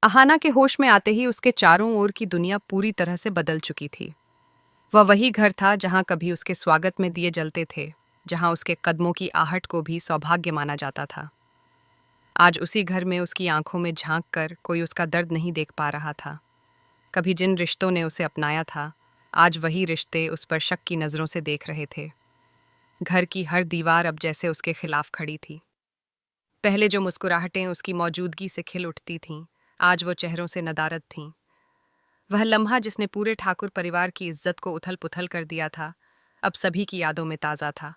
अहाना के होश में आते ही उसके चारों ओर की दुनिया पूरी तरह से बदल चुकी थी। वह वही घर था जहां कभी उसके स्वागत में दिए जलते थे, जहां उसके कदमों की आहट को भी सौभाग्य माना जाता था। आज उसी घर में उसकी आंखों में झांक कर कोई उसका दर्द नहीं देख पा रहा था। कभी जिन रिश्तों ने उसे अपनाया था, आज वही रिश्ते उस पर शक की नज़रों से देख रहे थे। घर की हर दीवार अब जैसे उसके खिलाफ खड़ी थी। पहले जो मुस्कुराहटें उसकी मौजूदगी से खिल उठती थीं, आज वो चेहरों से नदारद थीं। वह लम्हा जिसने पूरे ठाकुर परिवार की इज्जत को उथल-पुथल कर दिया था, अब सभी की यादों में ताज़ा था।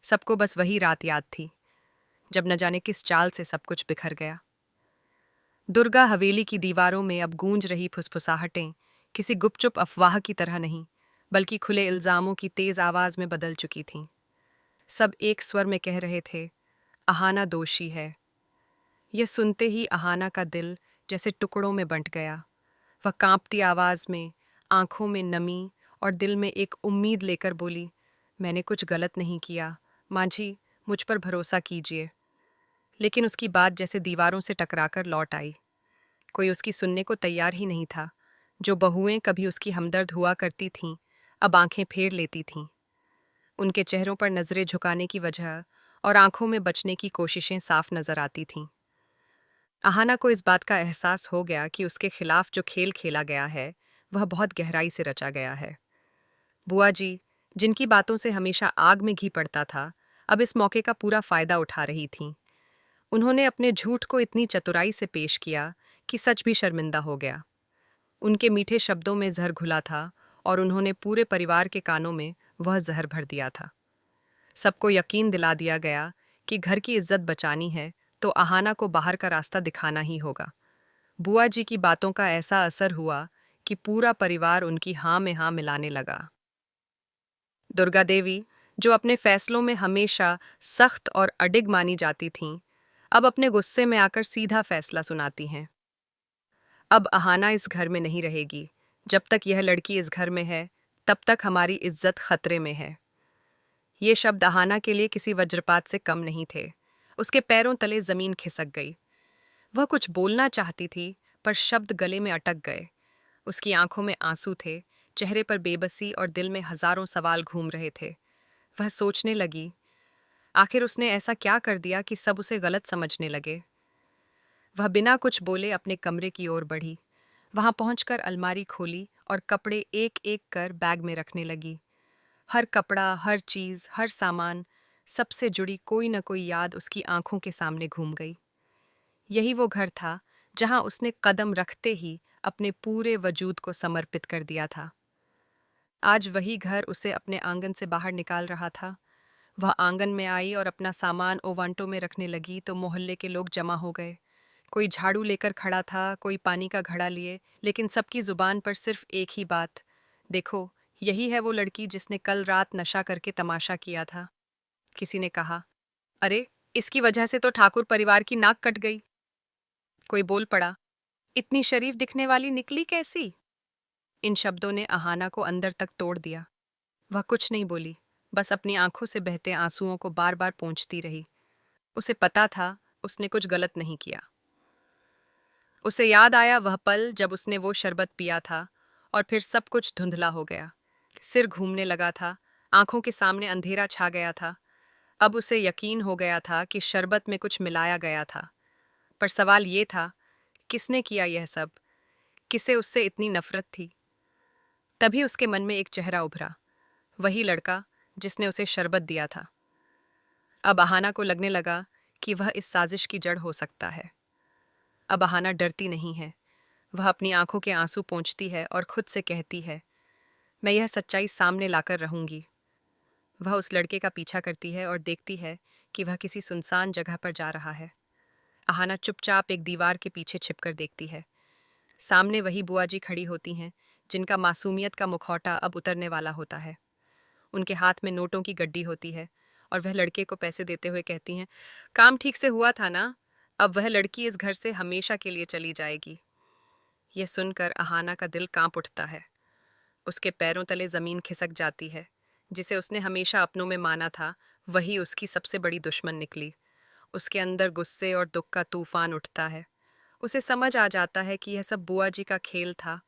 सबको बस वही रात याद थी, जब न जाने किस चाल से सब कुछ बिखर गया। दुर्गा हवेली की दीवारों में अब गूंज रही फुसफुसाहटें किसी गुपचुप अफवाह की तरह नहीं, बल्कि खुले इल्जामों की तेज आवाज में बदल चुकी थीं। सब एक स्वर में कह रहे थे, अहाना दोषी है। यह सुनते ही अहाना का दिल जैसे टुकड़ों में बंट गया। वह कांपती आवाज में, आंखों में नमी और दिल में एक उम्मीद लेकर बोली, मैंने कुछ गलत नहीं किया, मांझी, मुझ पर भरोसा कीजिए। लेकिन उसकी बात जैसे दीवारों से टकराकर लौट आई। कोई उसकी सुनने को तैयार ही नहीं था। जो बहुएं कभी उसकी हमदर्द हुआ करती थीं, अब आंखें फेर लेती थीं। उनके चेहरों पर नजरें झुकाने की वजह और आंखों में बचने की कोशिशें साफ नजर आती थीं। अहाना को इस बात का एहसास हो गया कि उसके खिलाफ जो खेल खेला गया है, वह बहुत गहराई से रचा गया है। बुआ जी, जिनकी बातों से हमेशा आग में घी पड़ता था, अब इस मौके का पूरा फायदा उठा रही थीं। उन्होंने अपने झूठ को इतनी चतुराई से पेश किया कि सच भी शर्मिंदा हो गया। उनके मीठे शब्दों में जहर घुला था और उन्होंने पूरे परिवार के कानों में वह जहर भर दिया था। सबको यकीन दिला दिया गया कि घर की इज्जत बचानी है तो अहाना को बाहर का रास्ता दिखाना ही होगा। बुआ जी की बातों का ऐसा असर हुआ कि पूरा परिवार उनकी हाँ में हाँ मिलाने लगा। दुर्गा देवी, जो अपने फैसलों में हमेशा सख्त और अडिग मानी जाती थीं, अब अपने गुस्से में आकर सीधा फैसला सुनाती हैं। अब अहाना इस घर में नहीं रहेगी। जब तक यह लड़की इस घर में है, तब तक हमारी इज्जत खतरे में है। ये शब्द अहाना के लिए किसी वज्रपात से कम नहीं थे। उसके पैरों तले जमीन खिसक गई। वह कुछ बोलना चाहती थी, पर शब्द गले में अटक गए। उसकी आंखों में आंसू थे, चेहरे पर बेबसी और दिल में हजारों सवाल घूम रहे थे। वह सोचने लगी, आखिर उसने ऐसा क्या कर दिया कि सब उसे गलत समझने लगे। वह बिना कुछ बोले अपने कमरे की ओर बढ़ी। वहां पहुंचकर अलमारी खोली और कपड़े एक एक कर बैग में रखने लगी। हर कपड़ा, हर चीज, हर सामान, सबसे जुड़ी कोई न कोई याद उसकी आंखों के सामने घूम गई। यही वो घर था जहां उसने कदम रखते ही अपने पूरे वजूद को समर्पित कर दिया था। आज वही घर उसे अपने आंगन से बाहर निकाल रहा था। वह आंगन में आई और अपना सामान ओवांटो में रखने लगी तो मोहल्ले के लोग जमा हो गए। कोई झाड़ू लेकर खड़ा था, कोई पानी का घड़ा लिए, लेकिन सबकी जुबान पर सिर्फ एक ही बात, देखो, यही है वो लड़की जिसने कल रात नशा करके तमाशा किया था। किसी ने कहा, अरे, इसकी वजह से तो ठाकुर परिवार की नाक कट गई। कोई बोल पड़ा, इतनी शरीफ दिखने वाली निकली कैसी? इन शब्दों ने अहाना को अंदर तक तोड़ दिया। वह कुछ नहीं बोली, बस अपनी आंखों से बहते आंसुओं को बार बार पोंछती रही। उसे पता था उसने कुछ गलत नहीं किया। उसे याद आया वह पल जब उसने वो शरबत पिया था और फिर सब कुछ धुंधला हो गया। सिर घूमने लगा था, आंखों के सामने अंधेरा छा गया था। अब उसे यकीन हो गया था कि शरबत में कुछ मिलाया गया था। पर सवाल ये था, किसने किया यह सब? किसे उससे इतनी नफरत थी? तभी उसके मन में एक चेहरा उभरा, वही लड़का जिसने उसे शरबत दिया था। अब अहाना को लगने लगा कि वह इस साजिश की जड़ हो सकता है। अब अहाना डरती नहीं है। वह अपनी आंखों के आंसू पोंछती है और खुद से कहती है, मैं यह सच्चाई सामने लाकर रहूंगी। वह उस लड़के का पीछा करती है और देखती है कि वह किसी सुनसान जगह पर जा रहा है। अहाना चुपचाप एक दीवार के पीछे छिपकर देखती है। सामने वही बुआ जी खड़ी होती हैं, जिनका मासूमियत का मुखौटा अब उतरने वाला होता है। उनके हाथ में नोटों की गड्डी होती है और वह लड़के को पैसे देते हुए कहती हैं, काम ठीक से हुआ था ना? अब वह लड़की इस घर से हमेशा के लिए चली जाएगी। यह सुनकर अहाना का दिल कांप उठता है। उसके पैरों तले जमीन खिसक जाती है। जिसे उसने हमेशा अपनों में माना था, वही उसकी सबसे बड़ी दुश्मन निकली। उसके अंदर गुस्से और दुख का तूफान उठता है उसे समझ आ जाता है कि यह सब बुआ जी का खेल था।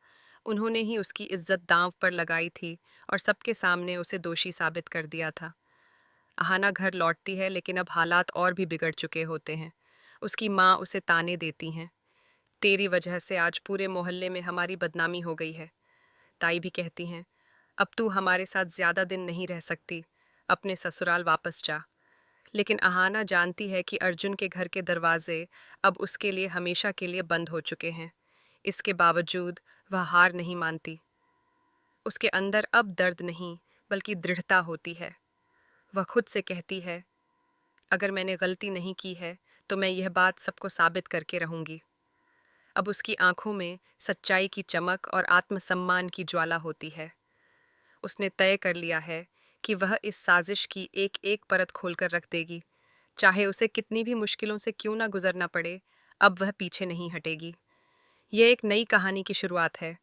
उन्होंने ही उसकी इज्जत दांव पर लगाई थी और सबके सामने उसे दोषी साबित कर दिया था। अहाना घर लौटती है, लेकिन अब हालात और भी बिगड़ चुके होते हैं। उसकी माँ उसे ताने देती हैं। तेरी वजह से आज पूरे मोहल्ले में हमारी बदनामी हो गई है। ताई भी कहती हैं, अब तू हमारे साथ ज्यादा दिन नहीं रह सकती, अपने ससुराल वापस जा। लेकिन अहाना जानती है कि अर्जुन के घर के दरवाजे अब उसके लिए हमेशा के लिए बंद हो चुके हैं। इसके बावजूद वह हार नहीं मानती। उसके अंदर अब दर्द नहीं, बल्कि दृढ़ता होती है। वह खुद से कहती है, अगर मैंने गलती नहीं की है तो मैं यह बात सबको साबित करके रहूंगी। अब उसकी आंखों में सच्चाई की चमक और आत्मसम्मान की ज्वाला होती है। उसने तय कर लिया है कि वह इस साजिश की एक एक परत खोलकर रख देगी, चाहे उसे कितनी भी मुश्किलों से क्यों ना गुजरना पड़े। अब वह पीछे नहीं हटेगी। यह एक नई कहानी की शुरुआत है,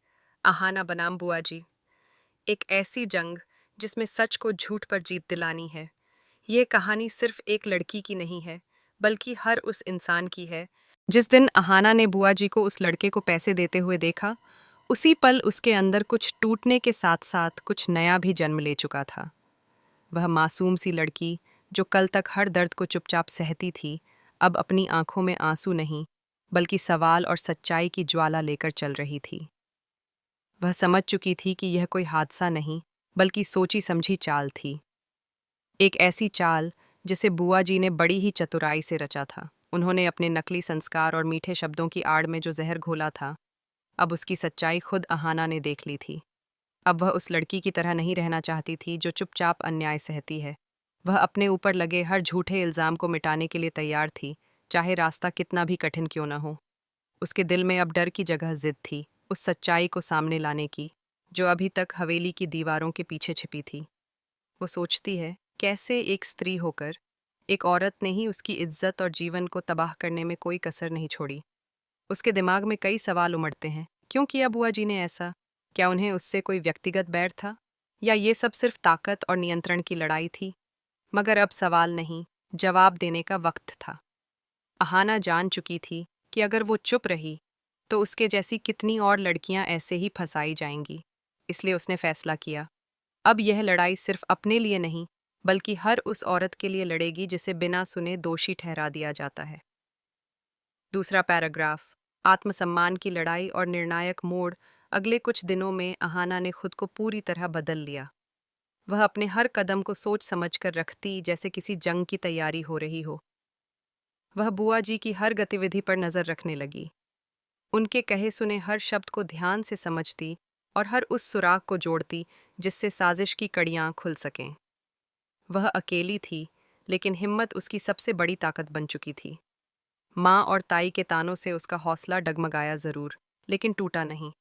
अहाना बनाम बुआ जी। एक ऐसी जंग जिसमें सच को झूठ पर जीत दिलानी है। ये कहानी सिर्फ एक लड़की की नहीं है, बल्कि हर उस इंसान की है। जिस दिन अहाना ने बुआ जी को उस लड़के को पैसे देते हुए देखा, उसी पल उसके अंदर कुछ टूटने के साथ साथ कुछ नया भी जन्म ले चुका था। वह मासूम सी लड़की जो कल तक हर दर्द को चुपचाप सहती थी, अब अपनी आंखों में आंसू नहीं, बल्कि सवाल और सच्चाई की ज्वाला लेकर चल रही थी। वह समझ चुकी थी कि यह कोई हादसा नहीं, बल्कि सोची समझी चाल थी। एक ऐसी चाल जिसे बुआ जी ने बड़ी ही चतुराई से रचा था। उन्होंने अपने नकली संस्कार और मीठे शब्दों की आड़ में जो जहर घोला था, अब उसकी सच्चाई खुद अहाना ने देख ली थी। अब वह उस लड़की की तरह नहीं रहना चाहती थी जो चुपचाप अन्याय सहती है। वह अपने ऊपर लगे हर झूठे इल्जाम को मिटाने के लिए तैयार थी, चाहे रास्ता कितना भी कठिन क्यों न हो। उसके दिल में अब डर की जगह जिद थी, उस सच्चाई को सामने लाने की जो अभी तक हवेली की दीवारों के पीछे छिपी थी। वो सोचती है, कैसे एक स्त्री होकर एक औरत ने ही उसकी इज्जत और जीवन को तबाह करने में कोई कसर नहीं छोड़ी। उसके दिमाग में कई सवाल उमड़ते हैं। क्यों किया बुआ जी ने ऐसा? क्या उन्हें उससे कोई व्यक्तिगत बैर था, या ये सब सिर्फ ताकत और नियंत्रण की लड़ाई थी? मगर अब सवाल नहीं, जवाब देने का वक्त था। अहाना जान चुकी थी कि अगर वो चुप रही तो उसके जैसी कितनी और लड़कियां ऐसे ही फंसाई जाएंगी। इसलिए उसने फैसला किया, अब यह लड़ाई सिर्फ अपने लिए नहीं, बल्कि हर उस औरत के लिए लड़ेगी जिसे बिना सुने दोषी ठहरा दिया जाता है। दूसरा पैराग्राफ, आत्मसम्मान की लड़ाई और निर्णायक मोड़। अगले कुछ दिनों में अहाना ने खुद को पूरी तरह बदल लिया। वह अपने हर कदम को सोच समझ कर रखती, जैसे किसी जंग की तैयारी हो रही हो। वह बुआ जी की हर गतिविधि पर नजर रखने लगी, उनके कहे सुने हर शब्द को ध्यान से समझती और हर उस सुराग को जोड़ती जिससे साजिश की कड़ियां खुल सकें। वह अकेली थी, लेकिन हिम्मत उसकी सबसे बड़ी ताकत बन चुकी थी। माँ और ताई के तानों से उसका हौसला डगमगाया जरूर, लेकिन टूटा नहीं।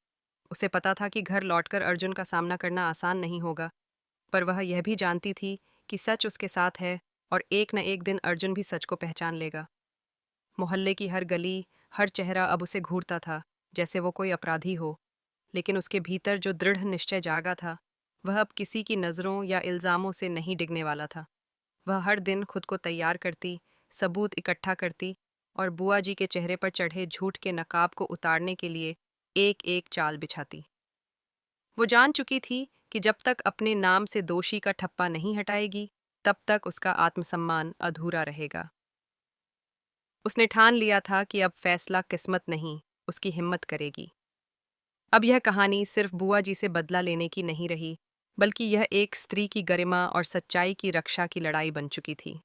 उसे पता था कि घर लौटकर अर्जुन का सामना करना आसान नहीं होगा, पर वह यह भी जानती थी कि सच उसके साथ है और एक न एक दिन अर्जुन भी सच को पहचान लेगा। मोहल्ले की हर गली, हर चेहरा अब उसे घूरता था, जैसे वो कोई अपराधी हो। लेकिन उसके भीतर जो दृढ़ निश्चय जागा था, वह अब किसी की नज़रों या इल्ज़ामों से नहीं डिगने वाला था। वह हर दिन खुद को तैयार करती, सबूत इकट्ठा करती और बुआ जी के चेहरे पर चढ़े झूठ के नकाब को उतारने के लिए एक एक चाल बिछाती। वो जान चुकी थी कि जब तक अपने नाम से दोषी का ठप्पा नहीं हटाएगी, तब तक उसका आत्मसम्मान अधूरा रहेगा। उसने ठान लिया था कि अब फैसला किस्मत नहीं, उसकी हिम्मत करेगी। अब यह कहानी सिर्फ बुआ जी से बदला लेने की नहीं रही, बल्कि यह एक स्त्री की गरिमा और सच्चाई की रक्षा की लड़ाई बन चुकी थी।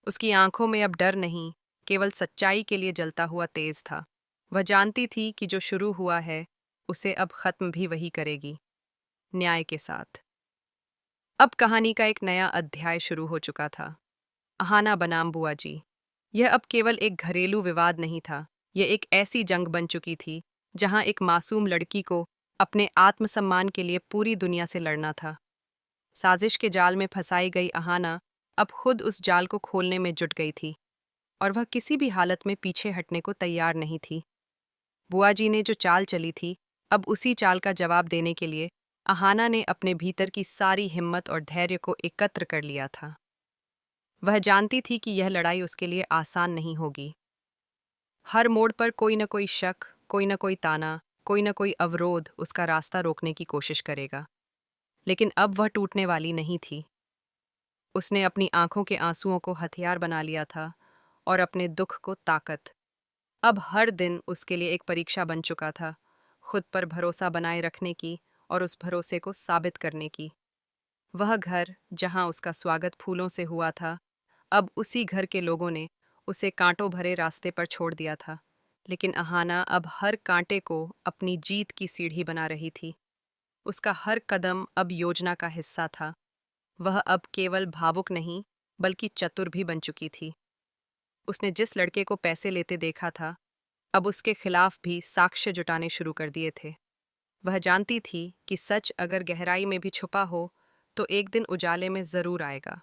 उसकी आंखों में अब डर नहीं, केवल सच्चाई के लिए जलता हुआ तेज था। वह जानती थी कि जो शुरू हुआ है, उसे अब खत्म भी वही करेगी, न्याय के साथ। अब कहानी का एक नया अध्याय शुरू हो चुका था, अहाना बनाम बुआ जी। यह अब केवल एक घरेलू विवाद नहीं था, यह एक ऐसी जंग बन चुकी थी जहां एक मासूम लड़की को अपने आत्मसम्मान के लिए पूरी दुनिया से लड़ना था। साजिश के जाल में फंसाई गई अहाना अब खुद उस जाल को खोलने में जुट गई थी, और वह किसी भी हालत में पीछे हटने को तैयार नहीं थी। बुआ जी ने जो चाल चली थी, अब उसी चाल का जवाब देने के लिए अहाना ने अपने भीतर की सारी हिम्मत और धैर्य को एकत्र कर लिया था। वह जानती थी कि यह लड़ाई उसके लिए आसान नहीं होगी। हर मोड़ पर कोई न कोई शक, कोई न कोई ताना, कोई न कोई अवरोध उसका रास्ता रोकने की कोशिश करेगा। लेकिन अब वह टूटने वाली नहीं थी। उसने अपनी आंखों के आंसुओं को हथियार बना लिया था और अपने दुख को ताकत। अब हर दिन उसके लिए एक परीक्षा बन चुका था, खुद पर भरोसा बनाए रखने की और उस भरोसे को साबित करने की। वह घर जहां उसका स्वागत फूलों से हुआ था, अब उसी घर के लोगों ने उसे कांटों भरे रास्ते पर छोड़ दिया था। लेकिन अहाना अब हर कांटे को अपनी जीत की सीढ़ी बना रही थी। उसका हर कदम अब योजना का हिस्सा था। वह अब केवल भावुक नहीं, बल्कि चतुर भी बन चुकी थी। उसने जिस लड़के को पैसे लेते देखा था, अब उसके खिलाफ भी साक्ष्य जुटाने शुरू कर दिए थे। वह जानती थी कि सच अगर गहराई में भी छुपा हो, तो एक दिन उजाले में जरूर आएगा।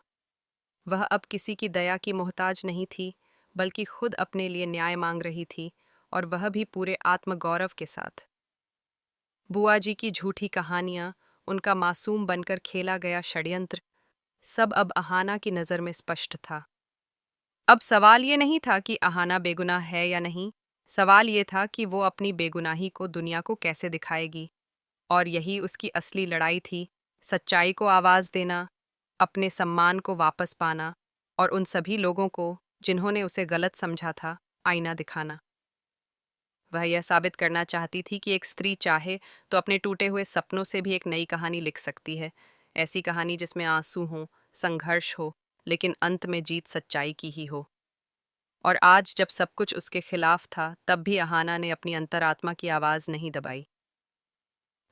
वह अब किसी की दया की मोहताज नहीं थी, बल्कि खुद अपने लिए न्याय मांग रही थी, और वह भी पूरे आत्मगौरव के साथ। बुआ जी की झूठी कहानियां, उनका मासूम बनकर खेला गया षड्यंत्र, सब अब अहाना की नज़र में स्पष्ट था। अब सवाल ये नहीं था कि अहाना बेगुनाह है या नहीं, सवाल ये था कि वो अपनी बेगुनाही को दुनिया को कैसे दिखाएगी। और यही उसकी असली लड़ाई थी, सच्चाई को आवाज़ देना, अपने सम्मान को वापस पाना, और उन सभी लोगों को जिन्होंने उसे गलत समझा था, आईना दिखाना। वह यह साबित करना चाहती थी कि एक स्त्री चाहे तो अपने टूटे हुए सपनों से भी एक नई कहानी लिख सकती है, ऐसी कहानी जिसमें आंसू हो, संघर्ष हो, लेकिन अंत में जीत सच्चाई की ही हो। और आज जब सब कुछ उसके खिलाफ था, तब भी अहाना ने अपनी अंतरात्मा की आवाज़ नहीं दबाई।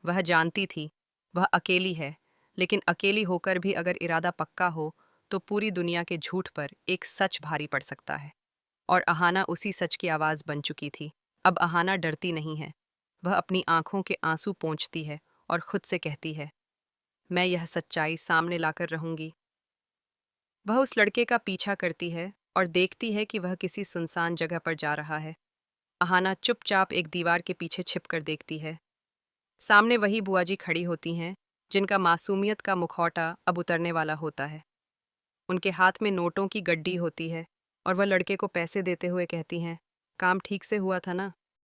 वह जानती थी, वह अकेली है, लेकिन अकेली होकर भी अगर इरादा पक्का हो, तो पूरी दुनिया के झूठ पर एक सच भारी पड़ सकता है। और अहाना उसी सच की आवाज़ बन चुकी थी। अब अहाना डरती नहीं है। वह अपनी आंखों के आंसू पोंछती है और खुद से कहती है, मैं यह सच्चाई सामने लाकर रहूंगी। वह उस लड़के का पीछा करती है और देखती है कि वह किसी सुनसान जगह पर जा रहा है। अहाना चुपचाप एक दीवार के पीछे छिपकर देखती है। सामने वही बुआ जी खड़ी होती हैं, जिनका मासूमियत का मुखौटा अब उतरने वाला होता है। उनके हाथ में नोटों की गड्डी होती है और वह लड़के को पैसे देते हुए कहती हैं, काम ठीक से हुआ था ना।